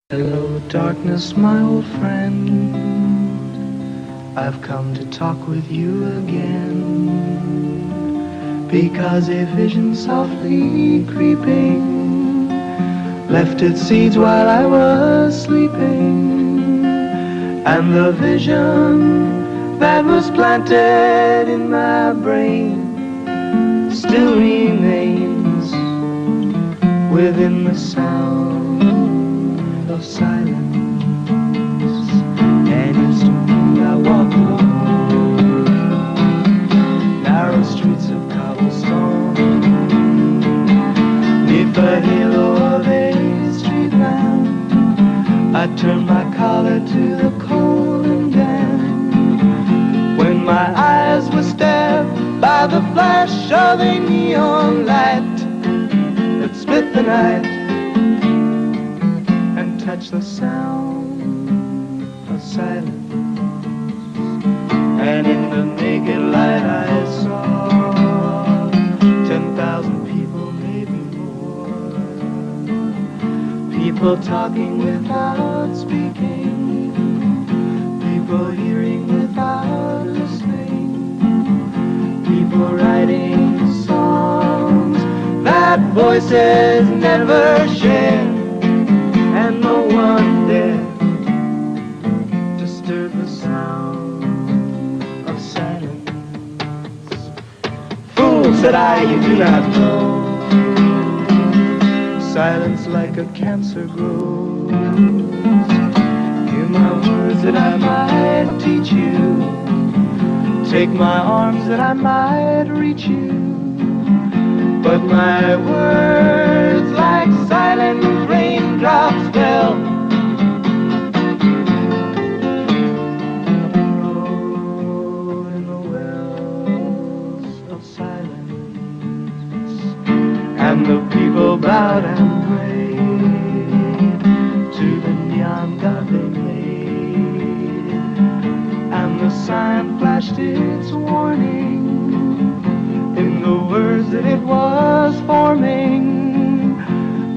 Hello, darkness, my old friend. I've come to talk with you again, because a vision softly creeping left its seeds while I was sleeping, and the vision that was planted in my brain still remains within the sound of silence. And instantly I walk alone, narrow streets of cobblestone, neath the halo of a street lamp. I turn my collar to the cold and damp, when my eyes were stabbed by the flash of a neon light that split the night, touch the sound of silence. And in the naked light I saw 10,000 people, maybe more, people talking without speaking, people hearing without listening, people writing songs that voices never share. And no one dared disturb the sound of silence. Fool, said I, you do not know, silence like a cancer grows. Hear my words that I might teach you, take my arms that I might reach you, but my words like silent raindrops fell, rode in the wells of silence, and the people bowed and prayed to the neon god they made, and the sign flashed its warning in the words that it was forming.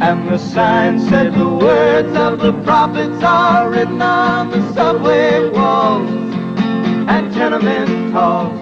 And the sign said the words of the prophets are written on the subway walls and tenement halls.